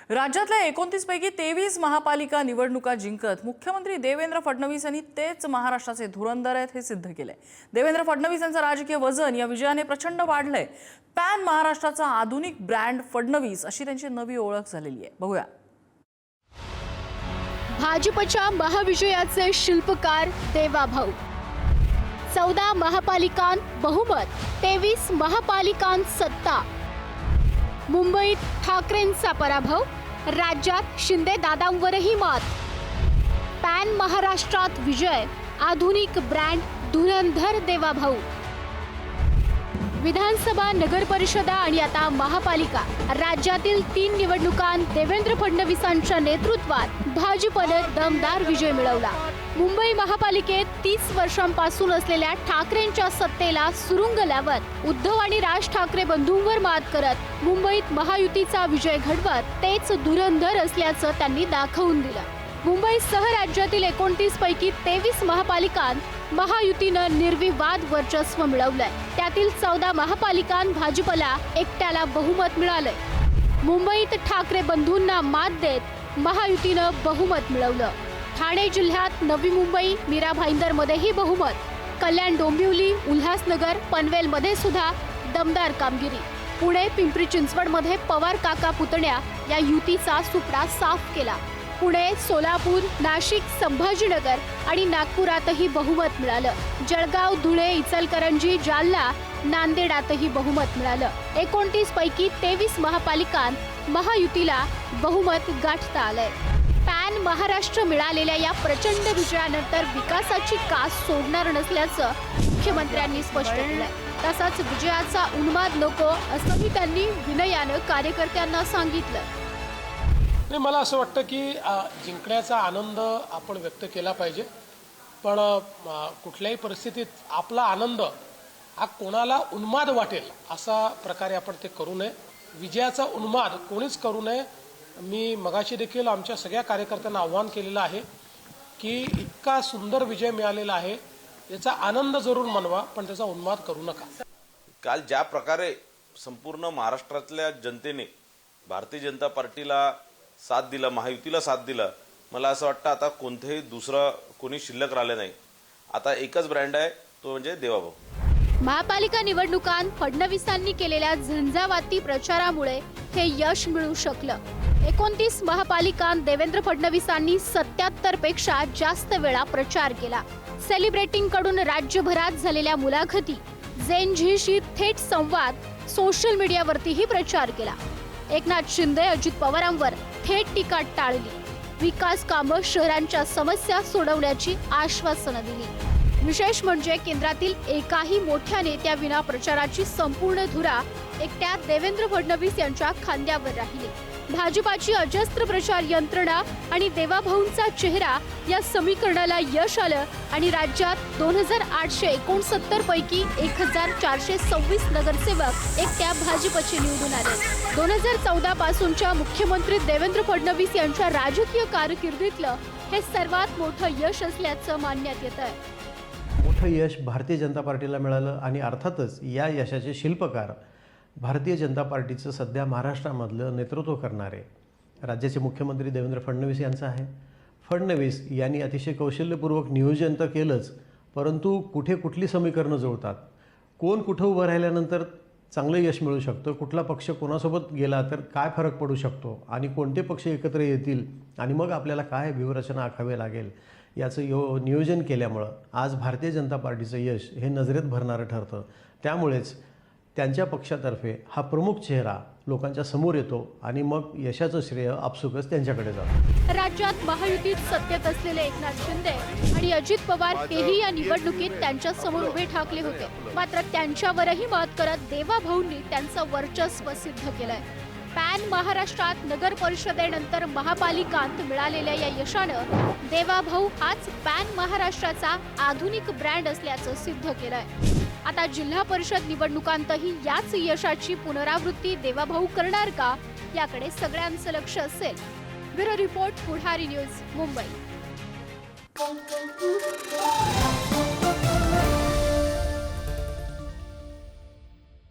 राज्यातल्या 29 पैकी 23 महापालिका निवडणुका जिंकत मुख्यमंत्री देवेंद्र फडणवीस यांनी तेच महाराष्ट्राचे धुरंधर आहेत हे सिद्ध केले। देवेंद्र फडणवीस यांचं राजकीय वजन या विजयाने प्रचंड वाढलंय। पॅन महाराष्ट्राचा आधुनिक ब्रँड फडणवीस अशी त्यांची नवी ओळख झालेली आहे। बघूया। भाजपच्या महाविजयाचे शिल्पकार देवाभाऊ। 14 महापालिकांत बहुमत, 23 महापालिकांत सत्ता। मुंबईत ठाकरेंचा पराभव, राज्यात शिंदे दादांवरही मात। पॅन महाराष्ट्रात विजय, आधुनिक ब्रँड धुरंधर देवाभाऊ। विधानसभा, नगर परिषदा आणि आता महापालिका राज्यातील 3 निवडणुकांत देवेंद्र फडणवीसांच्या नेतृत्वात भाजपने दमदार विजय मिळवला। मुंबई महापालिकेत 30 वर्षांपासून असलेल्या ठाकरेंच्या सत्तेला सुरुंग लावत उद्धव आणि राज ठाकरे बंधूंवर मात करत मुंबईत महायुतीचा विजय घडवत तेच धुरंधर असल्याचं त्यांनी दाखवून दिलं। मुंबईसह राज्यातील 29 पैकी 23 महापालिकांत महायुतीनं निर्विवाद वर्चस्व मिळवलंय। त्यातील 14 महापालिकांत भाजपला एकट्याला बहुमत मिळालंय। मुंबईत ठाकरे बंधूंना मात देत महायुतीनं बहुमत मिळवलं। ठाणे जिल्ह्यात नवी मुंबई, मीरा भाईंदरमध्येही बहुमत। कल्याण, डोंबिवली, उल्हासनगर, पनवेलमध्ये सुद्धा दमदार कामगिरी। पुणे, पिंपरी चिंचवडमध्ये पवार काका पुतण्या या युतीचा सुपडा साफ केला। पुणे, सोलापूर, नाशिक, संभाजीनगर आणि नागपुरातही बहुमत मिळालं। जळगाव, धुळे, इचलकरंजी, जालना, नांदेडातही बहुमत मिळालं। 29 पैकी 23 महापालिकांत महायुतीला बहुमत गाठता आलंय। पॅन महाराष्ट्र मिळालेल्या या प्रचंड विजयानंतर विकासाची कास सोडणार नसल्याचं मुख्यमंत्र्यांनी स्पष्ट केलंय। तसाच विजयाचा उन्माद नको असंही त्यांनी विनयानं कार्यकर्त्यांना सांगितलं। मला असं वाटतं की जिंकण्याचा आनंद आपण व्यक्त केला पाहिजे, पण कुठल्याही परिस्थितीत आपला आनंद हा कोणाला उन्माद वाटेल असा प्रकारे आपण ते करू नये। विजयाचा उन्माद कोणीच करू नये। मी मगाशी देखील आमच्या सगळ्या कार्यकर्त्यांना आव्हान केलेलं आहे की इतका सुंदर विजय मिळालेला आहे, याचा आनंद जरूर मनवा, पण त्याचा उन्माद करू नका। काल ज्या प्रकारे संपूर्ण महाराष्ट्रातल्या जनतेने भारतीय जनता पार्टीला साथ दिला, महायुतीला साथ दिला, मला असं वाटतं आता कोणतेही दुसरं कोणी शिल्लक राहिले नाही। आता एकच ब्रँड आहे, तो म्हणजे देवाभाऊ। महापालिका निवडणुकांत फडणवीसांनी केलेल्या झंझावाती प्रचारामुळे हे यश मिळू शकलं। 29 महापालिकांत देवेंद्र फडणवीसांनी 77 पेक्षा जास्त वेळा प्रचार केला। सेलिब्रिटींकडून राज्यभरात झालेल्या मुलाखती, झेंझीशी थेट संवाद, सोशल मीडियावरतीही प्रचार केला। एकनाथ शिंदे, अजित पवारांवर थेट टीका टाळली। विकास कामं, शहरांच्या समस्या सोडवण्याची आश्वासनं दिली। विशेष म्हणजे केंद्रातील एकाही मोठ्या नेत्याविना प्रचाराची संपूर्ण धुरा एकट्या देवेंद्र फडणवीस यांच्या खांद्यावर राहिली। भाजपाची अजस्त्र प्रचार यंत्रणा आणि देवाभाऊंचा चेहरा या समीकरणाला यश आलं आणि राज्यात 2869 पैकी 1426 नगरसेवक एकट्या भाजपचे निवडून आले। 2014 पासूनच्या मुख्यमंत्री देवेंद्र फडणवीस यांच्या राजकीय कारकिर्दीतलं हे सर्वात मोठं यश असल्याचं मानण्यात येतंय। मोठं यश भारतीय जनता पार्टीला मिळालं आणि अर्थातच या यशाचे शिल्पकार भारतीय जनता पार्टीचं सध्या महाराष्ट्रामधलं नेतृत्व करणारे राज्याचे मुख्यमंत्री देवेंद्र फडणवीस यांचं आहे। फडणवीस यांनी अतिशय कौशल्यपूर्वक नियोजन तर केलंच, परंतु कुठे कुठली समीकरणं जुळतात, कोण कुठं उभं राहिल्यानंतर चांगलं यश मिळू शकतं, कुठला पक्ष कोणासोबत गेला तर काय फरक पडू शकतो आणि कोणते पक्ष एकत्र येतील आणि मग आपल्याला काय व्यूहरचना आखावी लागेल याचं नियोजन केल्यामुळं आज भारतीय जनता पार्टीचं यश हे नजरेत भरणारं ठरतं। त्यामुळेच त्यांच्या पक्षातर्फे हा प्रमुख चेहरा लोकांच्या समोर येतो आणि मग यशाचं श्रेय आपसुकच त्यांच्याकडे जातं। राज्यात महायुतीत सत्तेत असलेले एकनाथ शिंदे आणि अजित पवार हेही या निवडणुकीत त्यांच्या समोर उभे ठाकले होते, मात्र त्यांच्यावरही मात करत देवाभाऊंनी त्यांचं वर्चस्व सिद्ध केलंय। पॅन महाराष्ट्रात नगर परिषदेनंतर महापालिकांत मिळालेल्या या यशानं देवाभाऊ हाच पॅन महाराष्ट्राचा आधुनिक ब्रँड असल्याचं सिद्ध केलंय। आता जिल्हा परिषद निवडणुकांतही याच यशाची पुनरावृत्ती देवाभाऊ करणार का, याकडे सगळ्यांचं लक्ष असेल। ब्युरो रिपोर्ट, पुढारी न्यूज, मुंबई।